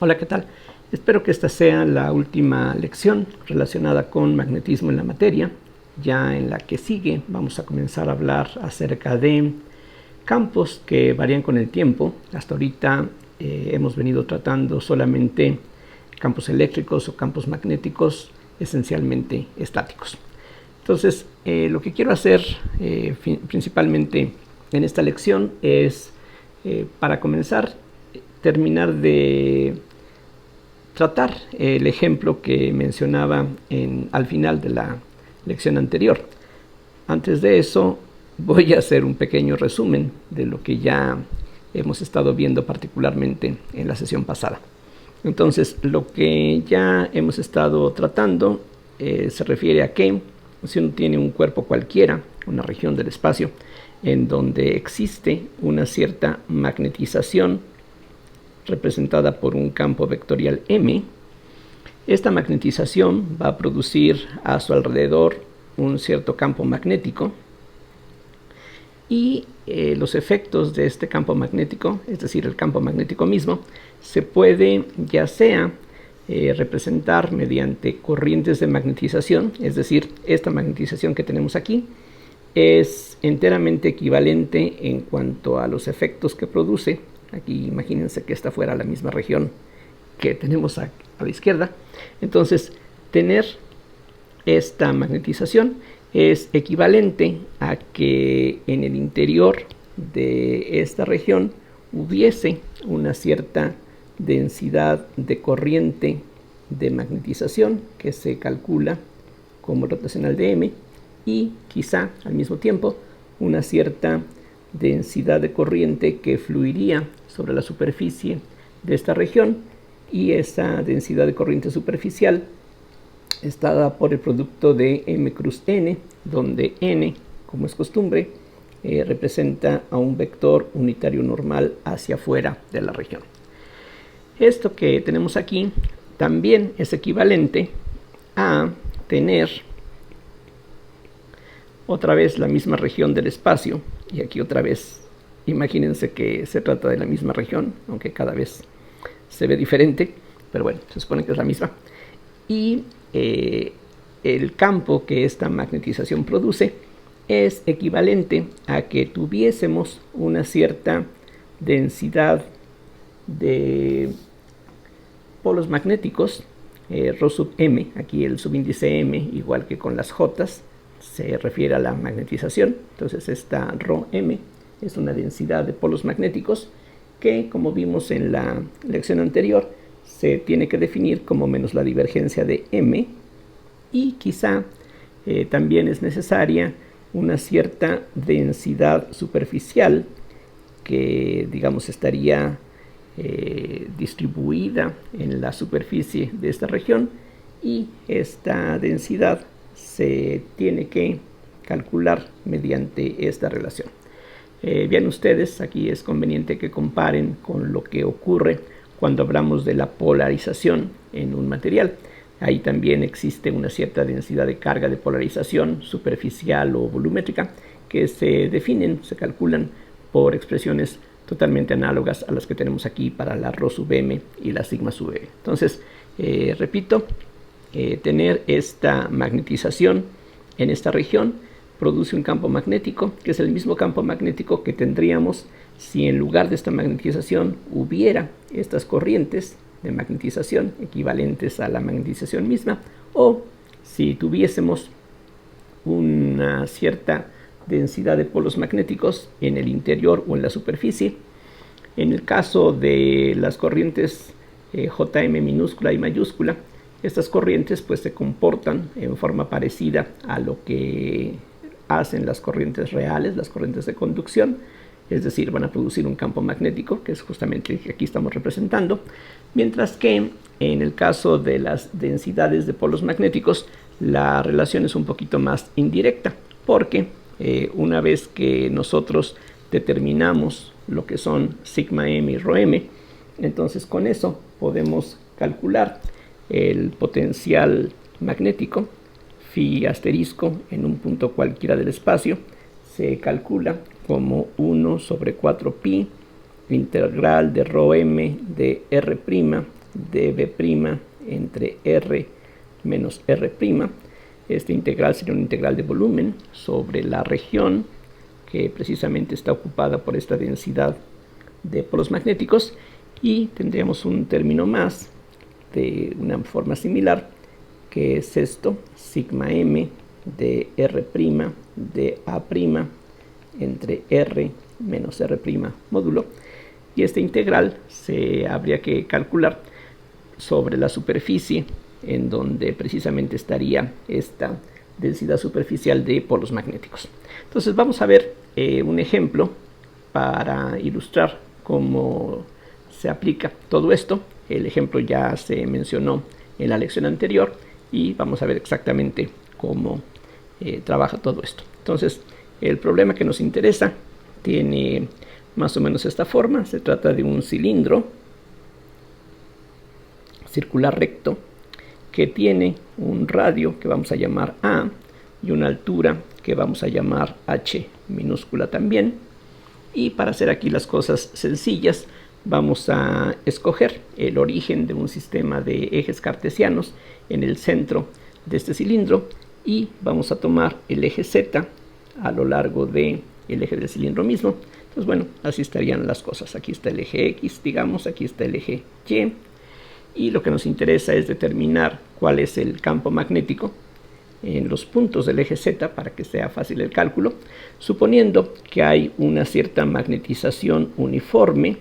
Hola, ¿qué tal? Espero que esta sea la última lección relacionada con magnetismo en la materia. Ya en la que sigue vamos a comenzar a hablar acerca de campos que varían con el tiempo. Hasta ahorita hemos venido tratando solamente campos eléctricos o campos magnéticos esencialmente estáticos. Entonces, lo que quiero hacer principalmente en esta lección es, para comenzar, terminar de tratar el ejemplo que mencionaba al final de la lección anterior. Antes de eso, voy a hacer un pequeño resumen de lo que ya hemos estado viendo particularmente en la sesión pasada. Entonces, lo que ya hemos estado tratando se refiere a que si uno tiene un cuerpo cualquiera, una región del espacio, en donde existe una cierta magnetización representada por un campo vectorial M, esta magnetización va a producir a su alrededor un cierto campo magnético y los efectos de este campo magnético, es decir, el campo magnético mismo, se puede ya sea representar mediante corrientes de magnetización, es decir, esta magnetización que tenemos aquí es enteramente equivalente en cuanto a los efectos que produce. Aquí imagínense que esta fuera la misma región que tenemos a la izquierda. Entonces, tener esta magnetización es equivalente a que en el interior de esta región hubiese una cierta densidad de corriente de magnetización que se calcula como rotacional de M, y quizá al mismo tiempo una cierta densidad de corriente que fluiría sobre la superficie de esta región, y esa densidad de corriente superficial está dada por el producto de M cruz N, donde N, como es costumbre, representa a un vector unitario normal hacia afuera de la región. Esto que tenemos aquí también es equivalente a tener otra vez la misma región del espacio, y aquí otra vez imagínense que se trata de la misma región, aunque cada vez se ve diferente, pero bueno, se supone que es la misma. Y el campo que esta magnetización produce es equivalente a que tuviésemos una cierta densidad de polos magnéticos, ρ sub m, aquí el subíndice m, igual que con las j, se refiere a la magnetización. Entonces esta ρm es una densidad de polos magnéticos que, como vimos en la lección anterior, se tiene que definir como menos la divergencia de m, y quizá también es necesaria una cierta densidad superficial que, digamos, estaría distribuida en la superficie de esta región, y esta densidad se tiene que calcular mediante esta relación. Vean ustedes, aquí es conveniente que comparen con lo que ocurre cuando hablamos de la polarización en un material. Ahí también existe una cierta densidad de carga de polarización superficial o volumétrica que se definen, se calculan por expresiones totalmente análogas a las que tenemos aquí para la ρ sub m y la sigma sub m. Entonces, repito, tener esta magnetización en esta región produce un campo magnético que es el mismo campo magnético que tendríamos si en lugar de esta magnetización hubiera estas corrientes de magnetización equivalentes a la magnetización misma, o si tuviésemos una cierta densidad de polos magnéticos en el interior o en la superficie. En el caso de las corrientes JM minúscula y mayúscula, estas corrientes pues se comportan en forma parecida a lo que hacen las corrientes reales, las corrientes de conducción, es decir, van a producir un campo magnético, que es justamente el que aquí estamos representando, mientras que en el caso de las densidades de polos magnéticos, la relación es un poquito más indirecta, porque una vez que nosotros determinamos lo que son sigma m y ρm, entonces con eso podemos calcular el potencial magnético phi asterisco en un punto cualquiera del espacio. Se calcula como 1 sobre 4 pi integral de ρm de r' de b' entre r menos r'. Esta integral sería una integral de volumen sobre la región que precisamente está ocupada por esta densidad de polos magnéticos, y tendríamos un término más de una forma similar, que es esto, sigma m de r' de a' entre r menos r' módulo, y esta integral se habría que calcular sobre la superficie en donde precisamente estaría esta densidad superficial de polos magnéticos. Entonces vamos a ver un ejemplo para ilustrar cómo se aplica todo esto. El ejemplo ya se mencionó en la lección anterior y vamos a ver exactamente cómo trabaja todo esto. Entonces, el problema que nos interesa tiene más o menos esta forma. Se trata de un cilindro circular recto que tiene un radio que vamos a llamar A y una altura que vamos a llamar H minúscula también. Y para hacer aquí las cosas sencillas, vamos a escoger el origen de un sistema de ejes cartesianos en el centro de este cilindro, y vamos a tomar el eje Z a lo largo del eje del cilindro mismo. Entonces, bueno, así estarían las cosas. Aquí está el eje X, digamos, aquí está el eje Y, y lo que nos interesa es determinar cuál es el campo magnético en los puntos del eje Z para que sea fácil el cálculo, suponiendo que hay una cierta magnetización uniforme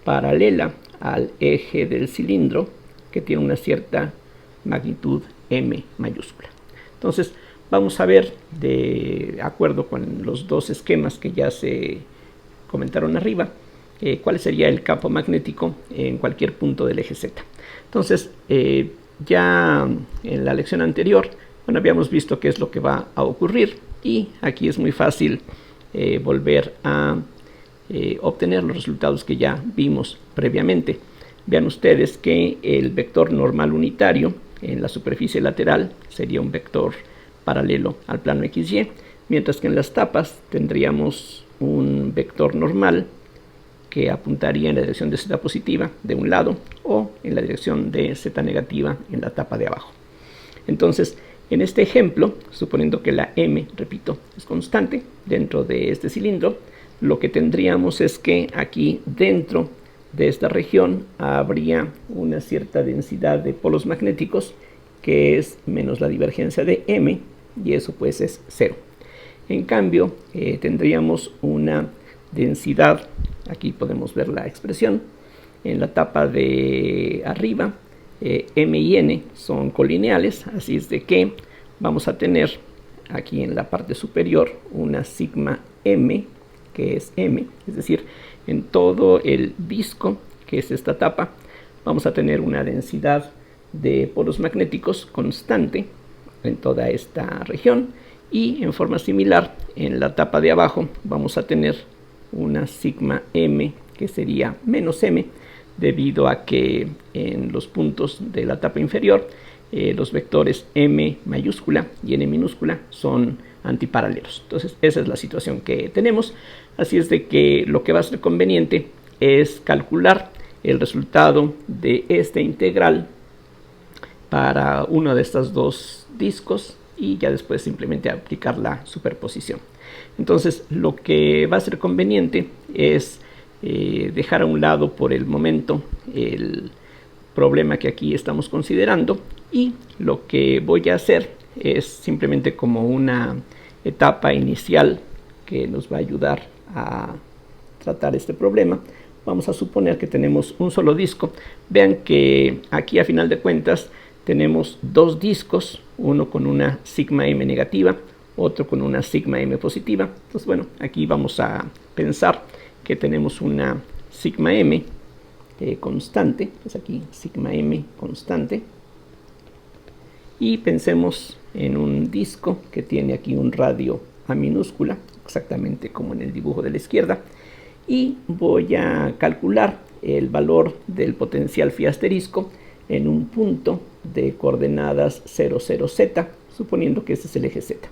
paralela al eje del cilindro que tiene una cierta magnitud M mayúscula. Entonces vamos a ver, de acuerdo con los dos esquemas que ya se comentaron arriba, cuál sería el campo magnético en cualquier punto del eje Z. Entonces, ya en la lección anterior, bueno, habíamos visto qué es lo que va a ocurrir, y aquí es muy fácil volver a obtener los resultados que ya vimos previamente. Vean ustedes que el vector normal unitario en la superficie lateral sería un vector paralelo al plano XY, mientras que en las tapas tendríamos un vector normal que apuntaría en la dirección de Z positiva de un lado o en la dirección de Z negativa en la tapa de abajo. Entonces, en este ejemplo, suponiendo que la M, repito, es constante dentro de este cilindro, lo que tendríamos es que aquí dentro de esta región habría una cierta densidad de polos magnéticos que es menos la divergencia de M, y eso pues es 0. En cambio, tendríamos una densidad, aquí podemos ver la expresión, en la tapa de arriba, M y N son colineales, así es de que vamos a tener aquí en la parte superior una sigma M, que es M, es decir, en todo el disco que es esta tapa, vamos a tener una densidad de polos magnéticos constante en toda esta región, y en forma similar en la tapa de abajo vamos a tener una sigma M que sería menos M, debido a que en los puntos de la tapa inferior los vectores M mayúscula y N minúscula son antiparalelos. Entonces esa es la situación que tenemos, así es de que lo que va a ser conveniente es calcular el resultado de esta integral para uno de estos dos discos y ya después simplemente aplicar la superposición. Entonces lo que va a ser conveniente es dejar a un lado por el momento el problema que aquí estamos considerando, y lo que voy a hacer es simplemente como una etapa inicial que nos va a ayudar a tratar este problema. Vamos a suponer que tenemos un solo disco. Vean que aquí a final de cuentas tenemos dos discos, uno con una sigma M negativa, otro con una sigma M positiva. Entonces, bueno, aquí vamos a pensar que tenemos una sigma M constante, es aquí sigma M constante, y pensemos en un disco que tiene aquí un radio A minúscula, exactamente como en el dibujo de la izquierda, y voy a calcular el valor del potencial phi asterisco en un punto de coordenadas 0, 0, z, suponiendo que este es el eje Z.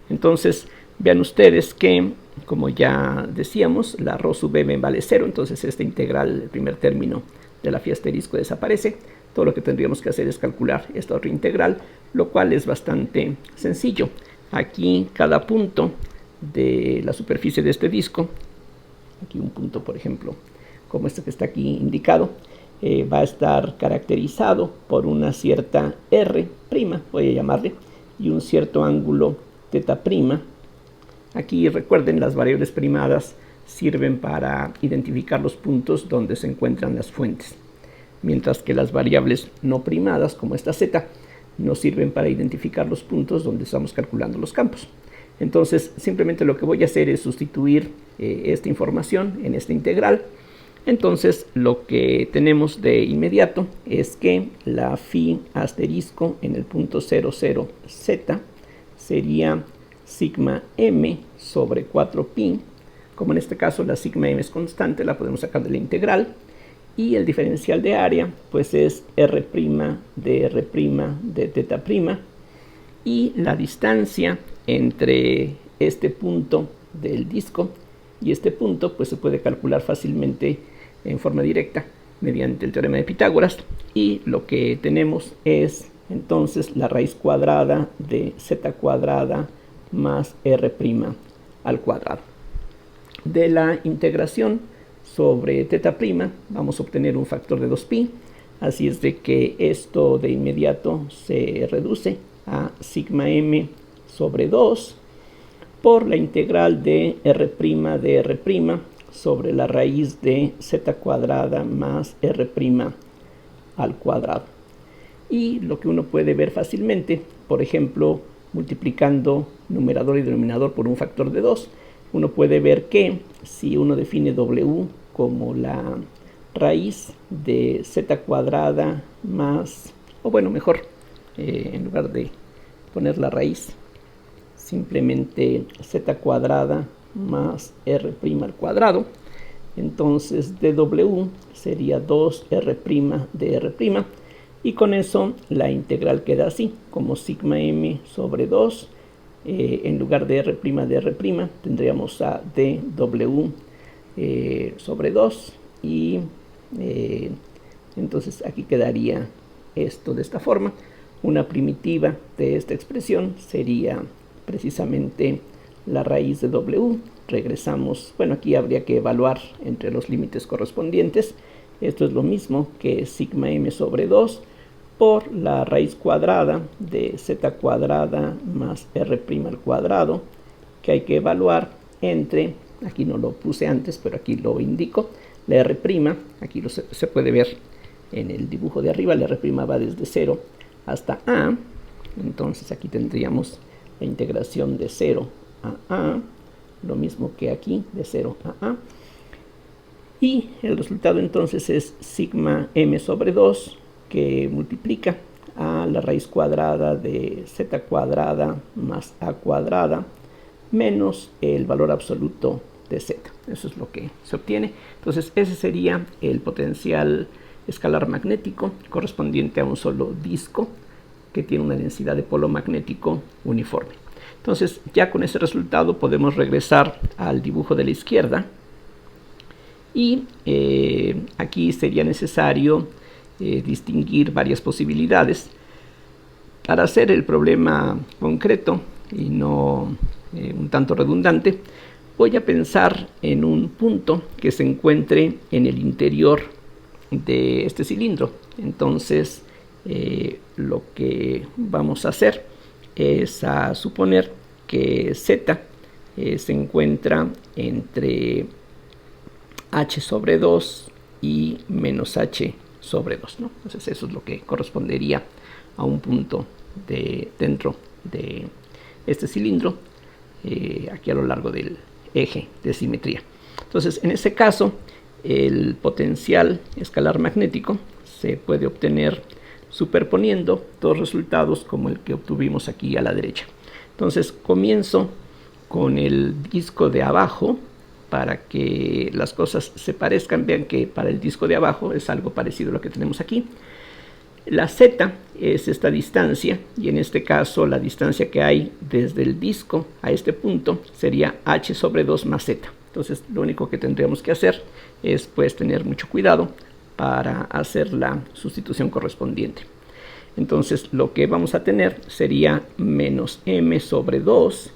Entonces, vean ustedes que, como ya decíamos, la rho sub m vale 0, entonces esta integral, el primer término, de la phi asterisco desaparece. Todo lo que tendríamos que hacer es calcular esta otra integral, lo cual es bastante sencillo. Aquí cada punto de la superficie de este disco, aquí un punto por ejemplo como este que está aquí indicado, va a estar caracterizado por una cierta R', voy a llamarle, y un cierto ángulo θ'P. Aquí recuerden, las variables primadas sirven para identificar los puntos donde se encuentran las fuentes, mientras que las variables no primadas, como esta z, nos sirven para identificar los puntos donde estamos calculando los campos. Entonces, simplemente lo que voy a hacer es sustituir esta información en esta integral. Entonces, lo que tenemos de inmediato es que la phi asterisco en el punto 00z sería sigma m sobre 4pi. Como en este caso la sigma m es constante, la podemos sacar de la integral. Y el diferencial de área pues es r' de r' de θ'. Y la distancia entre este punto del disco y este punto pues se puede calcular fácilmente en forma directa mediante el teorema de Pitágoras. Y lo que tenemos es entonces la raíz cuadrada de z cuadrada más r' al cuadrado. De la integración sobre θ' vamos a obtener un factor de 2pi, así es de que esto de inmediato se reduce a sigma m sobre 2 por la integral de r' de r' sobre la raíz de z cuadrada más r' al cuadrado. Y lo que uno puede ver fácilmente, por ejemplo, multiplicando numerador y denominador por un factor de 2, uno puede ver que si uno define w como la raíz de z cuadrada más, o bueno, mejor, en lugar de poner la raíz, simplemente z cuadrada más r' al cuadrado, entonces dw sería 2r' de r', y con eso la integral queda así, como sigma m sobre 2, en lugar de r' de r' tendríamos a dw sobre 2, y entonces aquí quedaría esto de esta forma. Una primitiva de esta expresión sería precisamente la raíz de w. Regresamos, bueno, aquí habría que evaluar entre los límites correspondientes. Esto es lo mismo que sigma m sobre 2 por la raíz cuadrada de z cuadrada más r' al cuadrado, que hay que evaluar entre, aquí no lo puse antes, pero aquí lo indico, la r', aquí se puede ver en el dibujo de arriba, la r' va desde 0 hasta a, entonces aquí tendríamos la integración de 0 a a, lo mismo que aquí, de 0 a a, y el resultado entonces es sigma m sobre 2, que multiplica a la raíz cuadrada de z cuadrada más a cuadrada menos el valor absoluto de z. Eso es lo que se obtiene. Entonces ese sería el potencial escalar magnético correspondiente a un solo disco que tiene una densidad de polo magnético uniforme. Entonces ya con ese resultado podemos regresar al dibujo de la izquierda, y aquí sería necesario distinguir varias posibilidades. Para hacer el problema concreto y no un tanto redundante, voy a pensar en un punto que se encuentre en el interior de este cilindro. Entonces lo que vamos a hacer es a suponer que z se encuentra entre h sobre 2 y menos h sobre 2, ¿no? Entonces eso es lo que correspondería a un punto dentro de este cilindro, aquí a lo largo del eje de simetría. Entonces en ese caso el potencial escalar magnético se puede obtener superponiendo dos resultados como el que obtuvimos aquí a la derecha. Entonces comienzo con el disco de abajo para que las cosas se parezcan. Vean que para el disco de abajo es algo parecido a lo que tenemos aquí. La z es esta distancia, y en este caso la distancia que hay desde el disco a este punto sería h sobre 2 más z. Entonces lo único que tendríamos que hacer es pues tener mucho cuidado para hacer la sustitución correspondiente. Entonces lo que vamos a tener sería menos m sobre 2.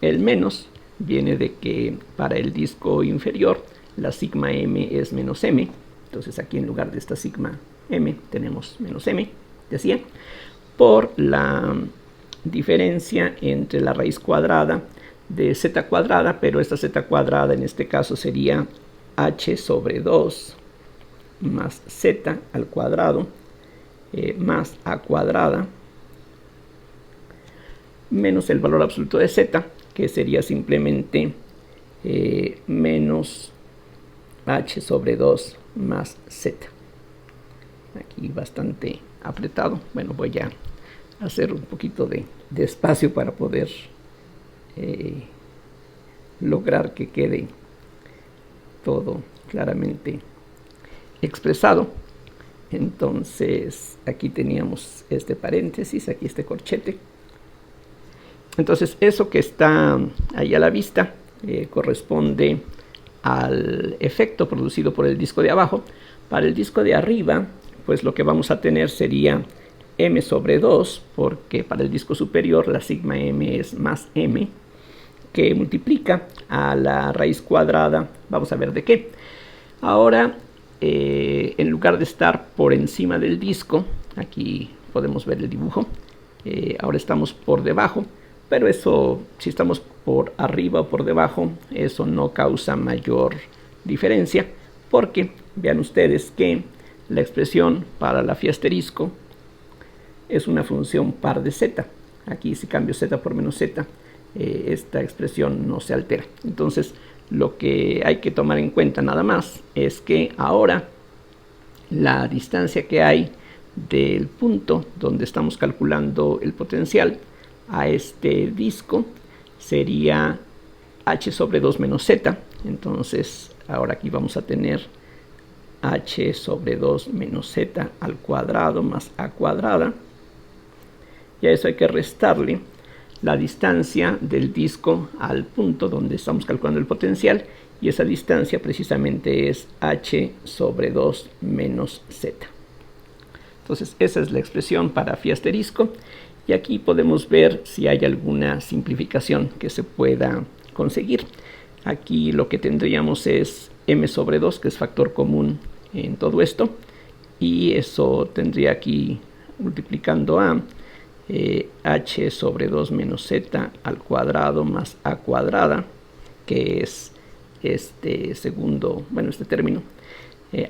El menos viene de que para el disco inferior la sigma m es menos m. Entonces aquí en lugar de esta sigma m tenemos menos m, decía, por la diferencia entre la raíz cuadrada de z cuadrada, pero esta z cuadrada en este caso sería h sobre 2 más z al cuadrado más a cuadrada menos el valor absoluto de z, que sería simplemente menos h sobre 2 más z. Aquí bastante apretado. Bueno, voy a hacer un poquito de espacio para poder lograr que quede todo claramente expresado. Entonces aquí teníamos este paréntesis, aquí este corchete. Entonces eso que está ahí a la vista corresponde al efecto producido por el disco de abajo. Para el disco de arriba, pues lo que vamos a tener sería m sobre 2, porque para el disco superior la sigma m es más m, que multiplica a la raíz cuadrada, vamos a ver de qué. Ahora, en lugar de estar por encima del disco, aquí podemos ver el dibujo, ahora estamos por debajo, pero eso, si estamos por arriba o por debajo, eso no causa mayor diferencia, porque vean ustedes que la expresión para la phi asterisco es una función par de z. Aquí si cambio z por menos z, esta expresión no se altera. Entonces lo que hay que tomar en cuenta nada más es que ahora la distancia que hay del punto donde estamos calculando el potencial a este disco sería h sobre 2 menos z. Entonces ahora aquí vamos a tener h sobre 2 menos z al cuadrado más a cuadrada, y a eso hay que restarle la distancia del disco al punto donde estamos calculando el potencial, y esa distancia precisamente es h sobre 2 menos z. Entonces esa es la expresión para phi asterisco, y aquí podemos ver si hay alguna simplificación que se pueda conseguir. Aquí lo que tendríamos es m sobre 2, que es factor común en todo esto, y eso tendría aquí multiplicando a h sobre 2 menos z al cuadrado más a cuadrada, que es este segundo, bueno, este término.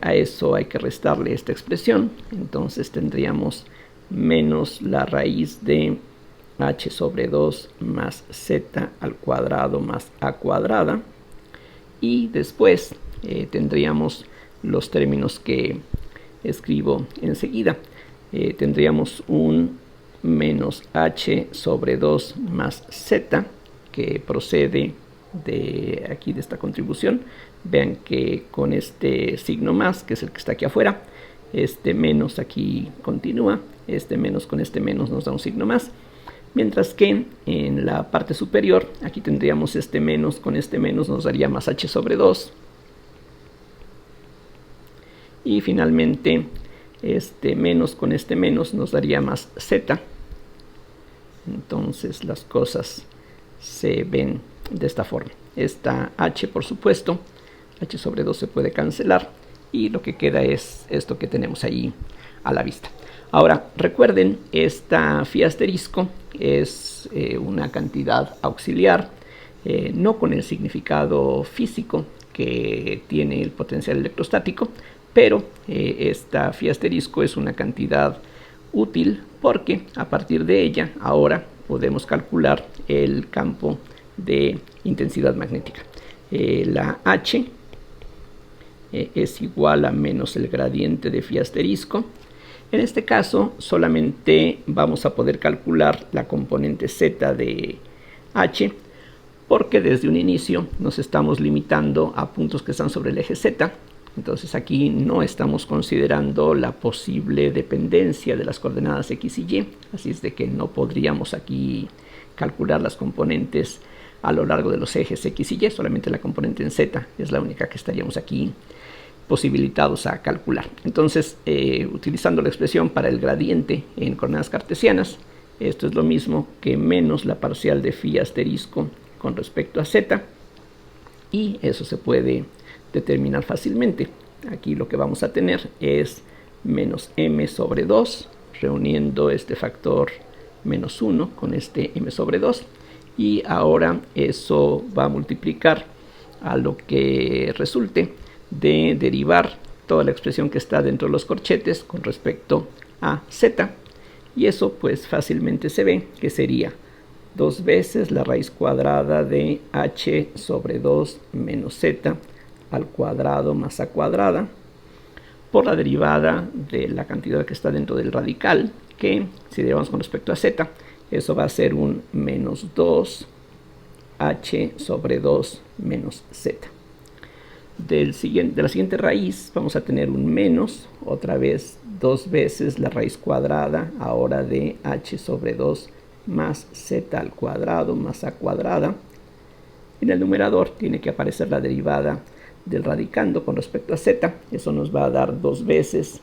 A eso hay que restarle esta expresión, entonces tendríamos menos la raíz de h sobre 2 más z al cuadrado más a cuadrada, y después tendríamos los términos que escribo enseguida. Tendríamos un menos h sobre 2 más z, que procede de aquí, de esta contribución. Vean que con este signo más, que es el que está aquí afuera, este menos aquí continúa, este menos con este menos nos da un signo más, mientras que en la parte superior aquí tendríamos este menos con este menos nos daría más h sobre 2, y finalmente este menos con este menos nos daría más z. Entonces las cosas se ven de esta forma. Esta h, por supuesto, h sobre 2 se puede cancelar, y lo que queda es esto que tenemos ahí a la vista. Ahora recuerden, esta phi asterisco es una cantidad auxiliar, no con el significado físico que tiene el potencial electrostático, pero esta phi asterisco es una cantidad útil porque a partir de ella ahora podemos calcular el campo de intensidad magnética. La h es igual a menos el gradiente de phi asterisco. En este caso solamente vamos a poder calcular la componente z de h, porque desde un inicio nos estamos limitando a puntos que están sobre el eje z. Entonces aquí no estamos considerando la posible dependencia de las coordenadas x y y, así es de que no podríamos aquí calcular las componentes a lo largo de los ejes x y y, solamente la componente en z es la única que estaríamos aquí posibilitados a calcular. Entonces, utilizando la expresión para el gradiente en coordenadas cartesianas, esto es lo mismo que menos la parcial de phi asterisco con respecto a z, y eso se puede determinar fácilmente. Aquí lo que vamos a tener es menos m sobre 2, reuniendo este factor menos 1 con este m sobre 2, y ahora eso va a multiplicar a lo que resulte de derivar toda la expresión que está dentro de los corchetes con respecto a z, y eso pues fácilmente se ve que sería 2 veces la raíz cuadrada de h sobre 2 menos z al cuadrado más a cuadrada por la derivada de la cantidad que está dentro del radical, que si derivamos con respecto a z, eso va a ser un menos 2 h sobre 2 menos z. De la siguiente raíz vamos a tener un menos, otra vez 2 veces la raíz cuadrada ahora de h sobre 2 más z al cuadrado más a cuadrada. En el numerador tiene que aparecer la derivada del radicando con respecto a z. Eso nos va a dar 2 veces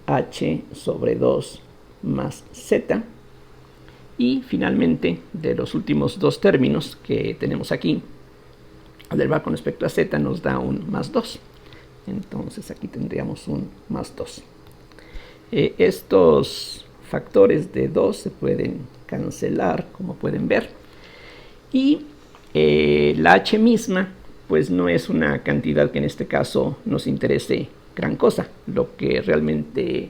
h sobre 2 más z. Y finalmente, de los últimos dos términos que tenemos aquí, al derivar con respecto a z nos da un más 2. Entonces aquí tendríamos un más 2. Estos factores de 2 se pueden cancelar, como pueden ver. Y la h misma, pues no es una cantidad que en este caso nos interese gran cosa. Lo que realmente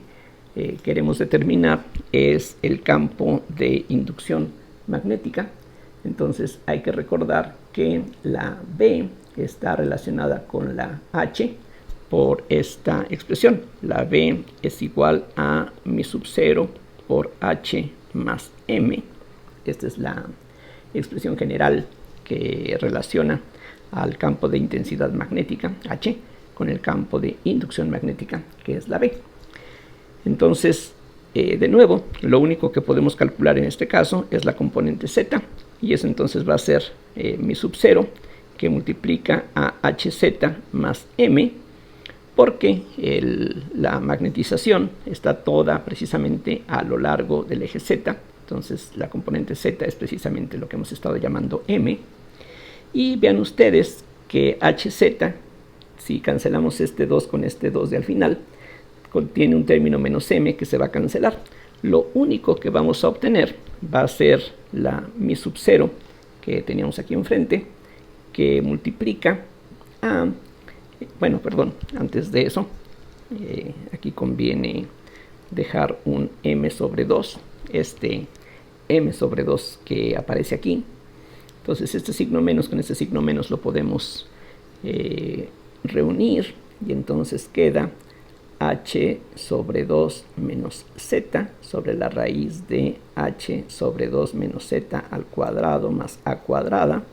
queremos determinar es el campo de inducción magnética. Entonces hay que recordar que la B está relacionada con la H por esta expresión. La B es igual a mi sub 0 por H más M. Esta es la expresión general que relaciona al campo de intensidad magnética, H, con el campo de inducción magnética, que es la B. Entonces, de nuevo, lo único que podemos calcular en este caso es la componente Z, y eso entonces va a ser mi sub 0, que multiplica a Hz más M, porque la magnetización está toda precisamente a lo largo del eje Z. Entonces la componente Z es precisamente lo que hemos estado llamando M. Y vean ustedes que Hz, si cancelamos este 2 con este 2 de al final, contiene un término menos M que se va a cancelar. Lo único que vamos a obtener va a ser la mi sub 0 que teníamos aquí enfrente, que multiplica a... Bueno, perdón, antes de eso, aquí conviene dejar un m sobre 2, este m sobre 2 que aparece aquí. Entonces este signo menos con este signo menos lo podemos reunir, y entonces queda h sobre 2 menos z sobre la raíz de h sobre 2 menos z al cuadrado más a cuadrada.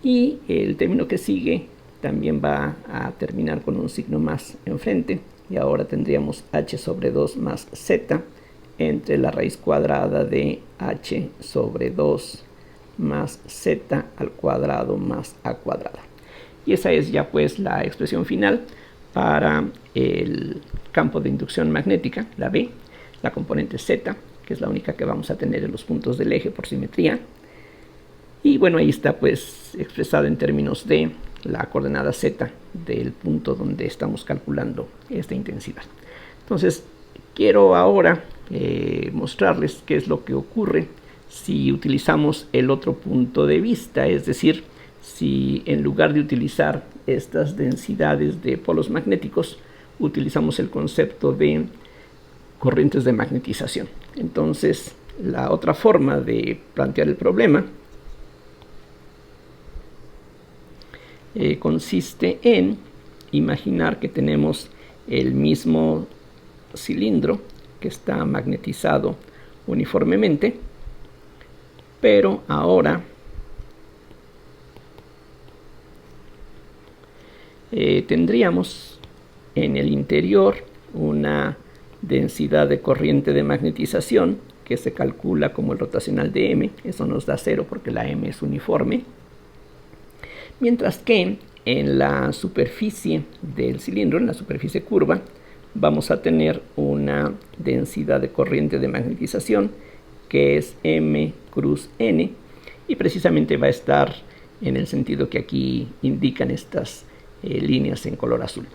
Y el término que sigue también va a terminar con un signo más enfrente, y ahora tendríamos h sobre 2 más z entre la raíz cuadrada de h sobre 2 más z al cuadrado más a cuadrada. Y esa es ya pues la expresión final para el campo de inducción magnética, la B, la componente Z, que es la única que vamos a tener en los puntos del eje por simetría. Y bueno, ahí está pues expresado en términos de la coordenada Z del punto donde estamos calculando esta intensidad. Entonces, quiero ahora mostrarles qué es lo que ocurre si utilizamos el otro punto de vista, es decir, si en lugar de utilizar estas densidades de polos magnéticos, utilizamos el concepto de corrientes de magnetización. Entonces, la otra forma de plantear el problema consiste en imaginar que tenemos el mismo cilindro que está magnetizado uniformemente, pero ahora tendríamos en el interior una densidad de corriente de magnetización que se calcula como el rotacional de M. Eso nos da 0 porque la M es uniforme. Mientras que en la superficie del cilindro, en la superficie curva, vamos a tener una densidad de corriente de magnetización que es M cruz N, y precisamente va a estar en el sentido que aquí indican estas líneas en color azul.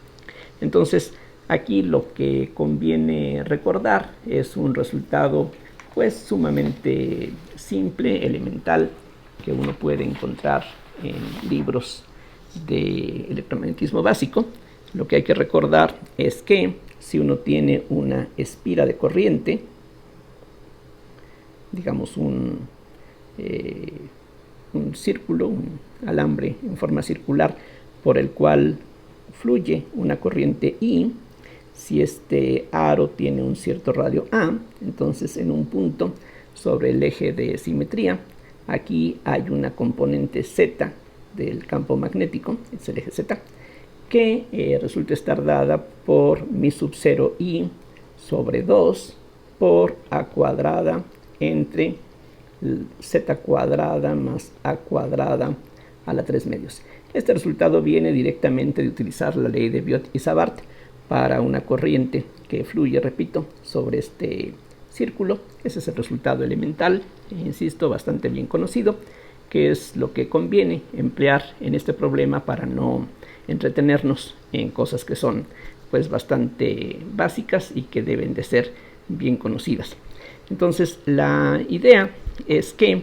Entonces aquí lo que conviene recordar es un resultado pues sumamente simple, elemental, que uno puede encontrar en libros de electromagnetismo básico. Lo que hay que recordar es que si uno tiene una espira de corriente, digamos un círculo, un alambre en forma circular por el cual fluye una corriente I, si este aro tiene un cierto radio A, entonces en un punto sobre el eje de simetría, aquí hay una componente Z del campo magnético, es el eje Z, que resulta estar dada por mi sub 0 I sobre 2 por A cuadrada entre Z cuadrada más A cuadrada a la 3 medios. Este resultado viene directamente de utilizar la ley de Biot y Savart para una corriente que fluye, repito, sobre este círculo. Ese es el resultado elemental, insisto, bastante bien conocido, que es lo que conviene emplear en este problema para no entretenernos en cosas que son pues bastante básicas y que deben de ser bien conocidas. Entonces la idea es que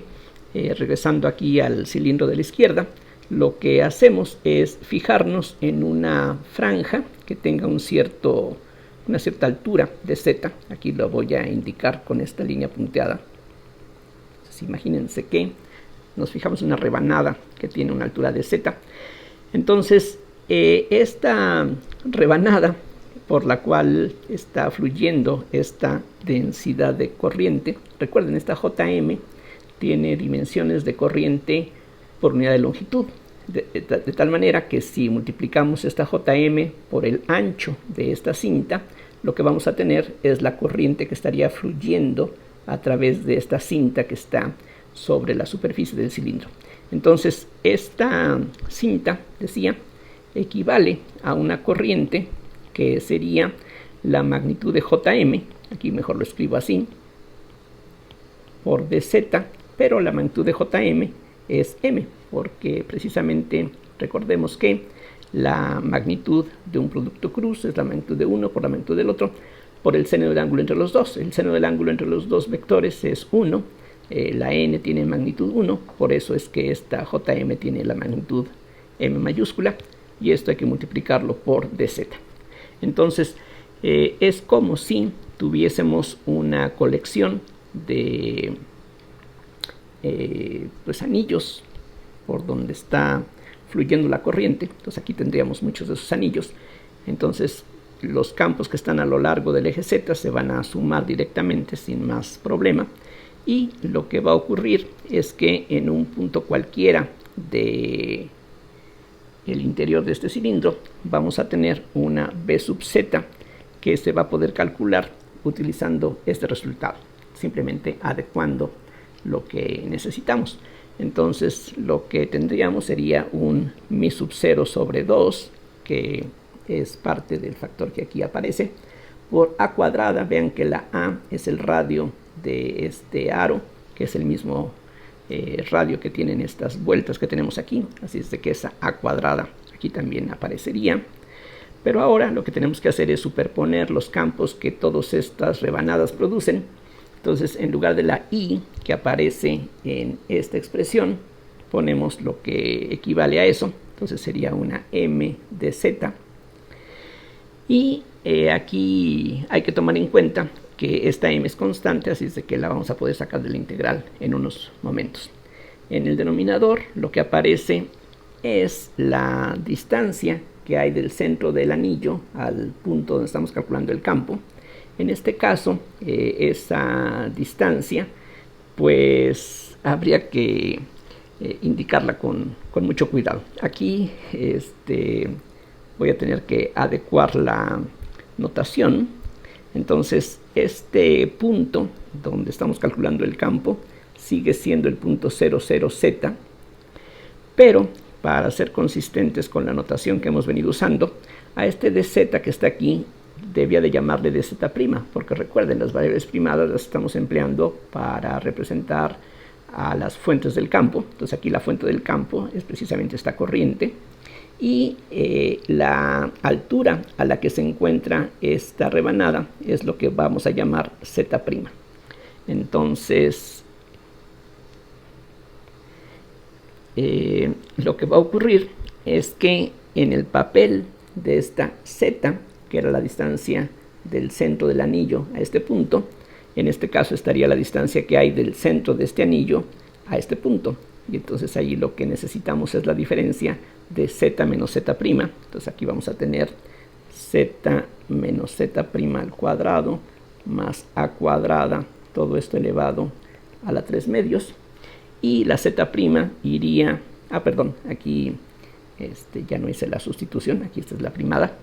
regresando aquí al cilindro de la izquierda, lo que hacemos es fijarnos en una franja que tenga una cierta altura de Z. Aquí lo voy a indicar con esta línea punteada. Entonces, imagínense que nos fijamos en una rebanada que tiene una altura de Z. Entonces, esta rebanada por la cual está fluyendo esta densidad de corriente, recuerden, esta JM tiene dimensiones de corriente por unidad de longitud, de tal manera que si multiplicamos esta JM por el ancho de esta cinta, lo que vamos a tener es la corriente que estaría fluyendo a través de esta cinta que está sobre la superficie del cilindro. Entonces esta cinta, decía, equivale a una corriente que sería la magnitud de JM, aquí mejor lo escribo así, por dz, pero la magnitud de JM es M, porque precisamente recordemos que la magnitud de un producto cruz es la magnitud de uno por la magnitud del otro por el seno del ángulo entre los dos. El seno del ángulo entre los dos vectores es 1, la n tiene magnitud 1, por eso es que esta JM tiene la magnitud M mayúscula, y esto hay que multiplicarlo por dz. Entonces es como si tuviésemos una colección de pues anillos por donde está fluyendo la corriente. Entonces aquí tendríamos muchos de esos anillos. Entonces los campos que están a lo largo del eje Z se van a sumar directamente sin más problema, y lo que va a ocurrir es que en un punto cualquiera de el interior de este cilindro vamos a tener una B sub Z que se va a poder calcular utilizando este resultado, simplemente adecuando lo que necesitamos. Entonces lo que tendríamos sería un mi sub 0 sobre 2, que es parte del factor que aquí aparece, por A cuadrada. Vean que la A es el radio de este aro, que es el mismo radio que tienen estas vueltas que tenemos aquí, así es de que esa A cuadrada aquí también aparecería. Pero ahora lo que tenemos que hacer es superponer los campos que todas estas rebanadas producen. Entonces, en lugar de la I que aparece en esta expresión, ponemos lo que equivale a eso. Entonces sería una M de Z. Y aquí hay que tomar en cuenta que esta M es constante, así es de que la vamos a poder sacar de la integral en unos momentos. En el denominador lo que aparece es la distancia que hay del centro del anillo al punto donde estamos calculando el campo. En este caso, esa distancia, pues habría que indicarla con mucho cuidado. Aquí voy a tener que adecuar la notación. Entonces, este punto donde estamos calculando el campo sigue siendo el punto 00Z, pero para ser consistentes con la notación que hemos venido usando, a este dz que está aquí debía de llamarle dz', porque recuerden, las variables primadas las estamos empleando para representar a las fuentes del campo. Entonces aquí la fuente del campo es precisamente esta corriente, y la altura a la que se encuentra esta rebanada es lo que vamos a llamar z'. Entonces lo que va a ocurrir es que en el papel de esta z, que era la distancia del centro del anillo a este punto, en este caso estaría la distancia que hay del centro de este anillo a este punto, y entonces ahí lo que necesitamos es la diferencia de z menos z'. Entonces aquí vamos a tener z menos z' al cuadrado más a cuadrada, todo esto elevado a la 3 medios, y la z' iría, aquí ya no hice la sustitución, aquí esta es la primada.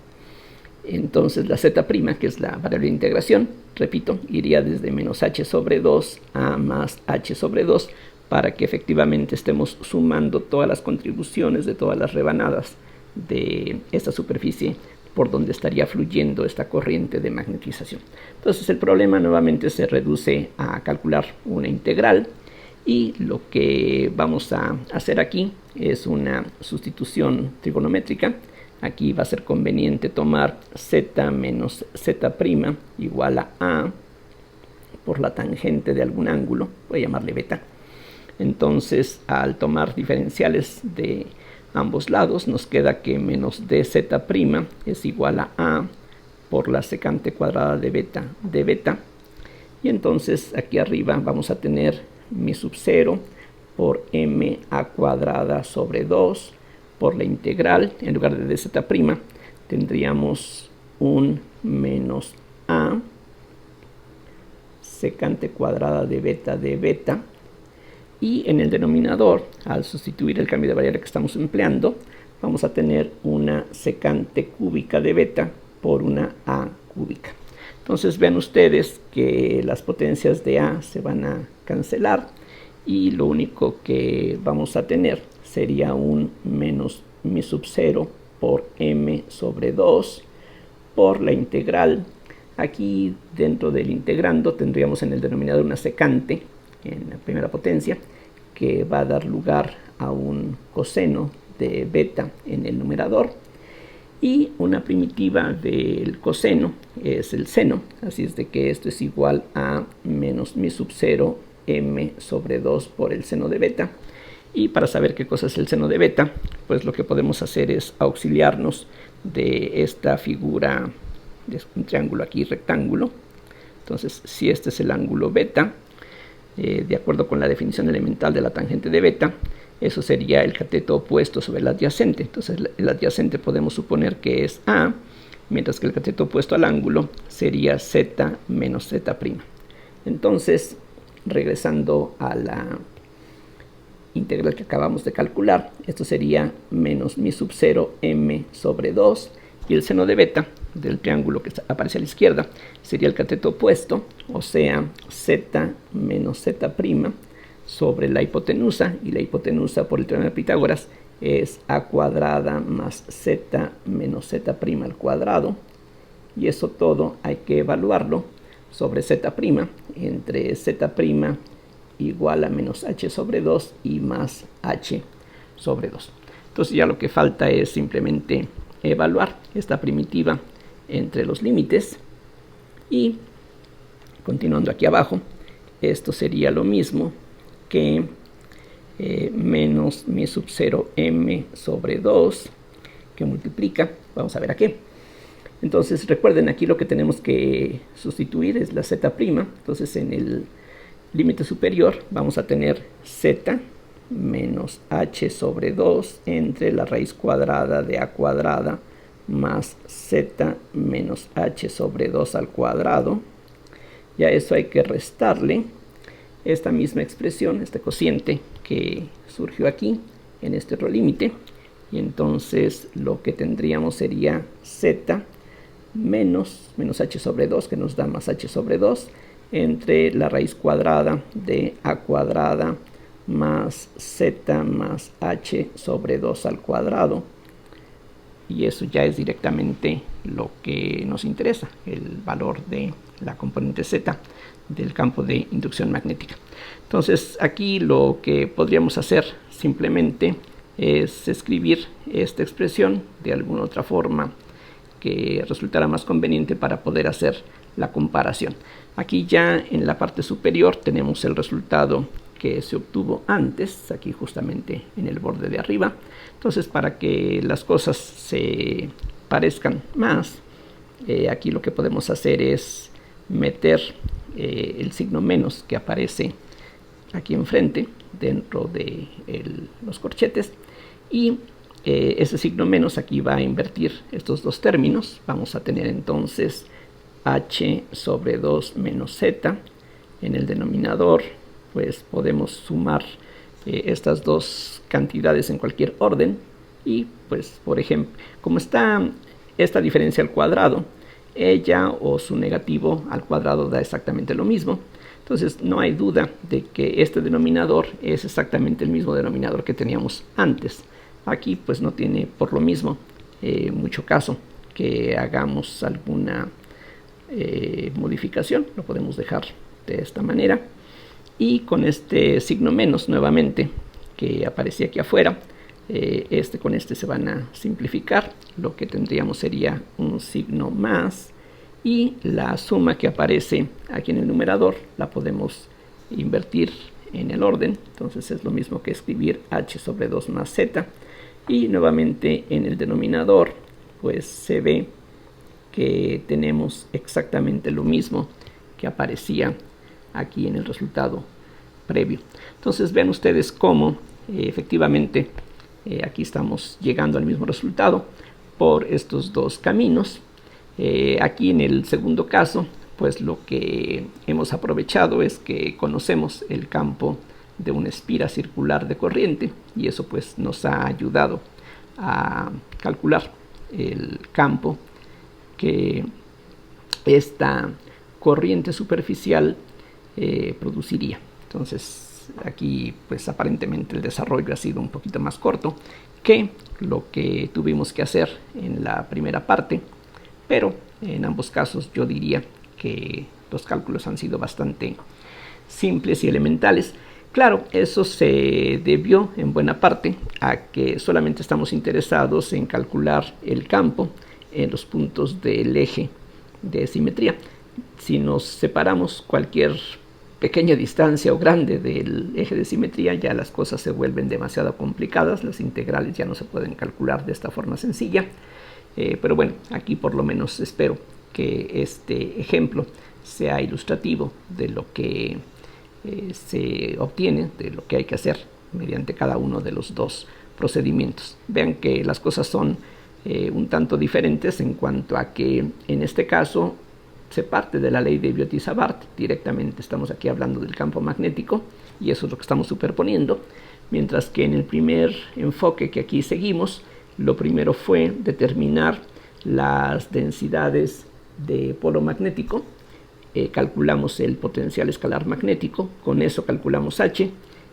Entonces la z', que es la variable de integración, repito, iría desde menos h sobre 2 a más h sobre 2, para que efectivamente estemos sumando todas las contribuciones de todas las rebanadas de esta superficie por donde estaría fluyendo esta corriente de magnetización. Entonces el problema nuevamente se reduce a calcular una integral, y lo que vamos a hacer aquí es una sustitución trigonométrica. Aquí va a ser conveniente tomar z menos z' igual a por la tangente de algún ángulo, voy a llamarle beta. Entonces, al tomar diferenciales de ambos lados, nos queda que menos dz' es igual a por la secante cuadrada de beta. Y entonces aquí arriba vamos a tener mi sub 0 por m a cuadrada sobre 2 por la integral. En lugar de dz' tendríamos un menos a secante cuadrada de beta, y en el denominador, al sustituir el cambio de variable que estamos empleando, vamos a tener una secante cúbica de beta por una a cúbica. Entonces vean ustedes que las potencias de a se van a cancelar, y lo único que vamos a tener sería un menos mi sub 0 por m sobre 2 por la integral. Aquí dentro del integrando tendríamos en el denominador una secante en la primera potencia, que va a dar lugar a un coseno de beta en el numerador, y una primitiva del coseno es el seno, así es de que esto es igual a menos mi sub 0 m sobre 2 por el seno de beta. Y para saber qué cosa es el seno de beta, pues lo que podemos hacer es auxiliarnos de esta figura de un triángulo aquí rectángulo. Entonces, si este es el ángulo beta, de acuerdo con la definición elemental de la tangente de beta, eso sería el cateto opuesto sobre el adyacente. Entonces el adyacente podemos suponer que es a, mientras que el cateto opuesto al ángulo sería z menos z'. Entonces, regresando a la integral que acabamos de calcular, esto sería menos mi sub 0 m sobre 2, y el seno de beta del triángulo que aparece a la izquierda sería el cateto opuesto, o sea, z menos z' sobre la hipotenusa, y la hipotenusa por el teorema de Pitágoras es a cuadrada más z menos z' al cuadrado, y eso todo hay que evaluarlo sobre z', entre z' igual a menos h sobre 2 y más h sobre 2. Entonces ya lo que falta es simplemente evaluar esta primitiva entre los límites, y continuando aquí abajo, esto sería lo mismo que menos mi sub 0 m sobre 2, que multiplica, vamos a ver a qué. Entonces recuerden, aquí lo que tenemos que sustituir es la z'. Entonces en el límite superior vamos a tener z menos h sobre 2 entre la raíz cuadrada de a cuadrada más z menos h sobre 2 al cuadrado. Ya eso hay que restarle esta misma expresión, este cociente que surgió aquí en este otro límite, y entonces lo que tendríamos sería z menos h sobre 2, que nos da más h sobre 2, entre la raíz cuadrada de a cuadrada más z más h sobre 2 al cuadrado. Y eso ya es directamente lo que nos interesa, el valor de la componente z del campo de inducción magnética. Entonces aquí lo que podríamos hacer simplemente es escribir esta expresión de alguna otra forma que resultará más conveniente para poder hacer la comparación. Aquí ya en la parte superior tenemos el resultado que se obtuvo antes, aquí justamente en el borde de arriba. Entonces, para que las cosas se parezcan más, aquí lo que podemos hacer es meter el signo menos que aparece aquí enfrente dentro de los corchetes, y ese signo menos aquí va a invertir estos dos términos. Vamos a tener entonces h sobre 2 menos z. En el denominador pues podemos sumar estas dos cantidades en cualquier orden, y pues por ejemplo, como está esta diferencia al cuadrado, ella o su negativo al cuadrado da exactamente lo mismo. Entonces no hay duda de que este denominador es exactamente el mismo denominador que teníamos antes. Aquí pues no tiene por lo mismo mucho caso que hagamos alguna modificación. Lo podemos dejar de esta manera, y con este signo menos nuevamente que aparecía aquí afuera, con este se van a simplificar. Lo que tendríamos sería un signo más, y la suma que aparece aquí en el numerador la podemos invertir en el orden. Entonces es lo mismo que escribir h sobre 2 más z, y nuevamente en el denominador pues se ve que tenemos exactamente lo mismo que aparecía aquí en el resultado previo. Entonces vean ustedes cómo efectivamente aquí estamos llegando al mismo resultado por estos dos caminos. Aquí en el segundo caso pues lo que hemos aprovechado es que conocemos el campo de una espira circular de corriente, y eso pues nos ha ayudado a calcular el campo que esta corriente superficial produciría. Entonces aquí pues aparentemente el desarrollo ha sido un poquito más corto que lo que tuvimos que hacer en la primera parte, pero en ambos casos yo diría que los cálculos han sido bastante simples y elementales. Claro, eso se debió en buena parte a que solamente estamos interesados en calcular el campo en los puntos del eje de simetría. Si nos separamos cualquier pequeña distancia o grande del eje de simetría, ya las cosas se vuelven demasiado complicadas. Las integrales ya no se pueden calcular de esta forma sencilla. Pero bueno, aquí por lo menos espero que este ejemplo sea ilustrativo de lo que se obtiene, de lo que hay que hacer mediante cada uno de los dos procedimientos. Vean que las cosas son un tanto diferentes en cuanto a que en este caso se parte de la ley de Biot-Savart. Directamente estamos aquí hablando del campo magnético, y eso es lo que estamos superponiendo, mientras que en el primer enfoque que aquí seguimos, lo primero fue determinar las densidades de polo magnético. Calculamos el potencial escalar magnético, con eso calculamos H,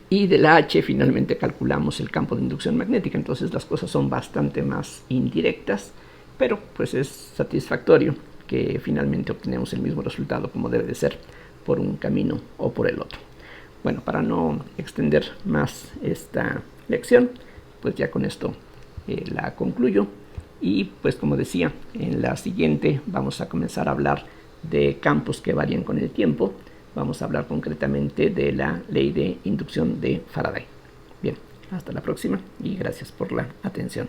y de la H finalmente calculamos el campo de inducción magnética. Entonces las cosas son bastante más indirectas, pero pues es satisfactorio que finalmente obtenemos el mismo resultado como debe de ser, por un camino o por el otro. Bueno, para no extender más esta lección, pues ya con esto la concluyo, y pues como decía, en la siguiente vamos a comenzar a hablar de campos que varían con el tiempo. Vamos a hablar concretamente de la ley de inducción de Faraday. Bien, hasta la próxima y gracias por la atención.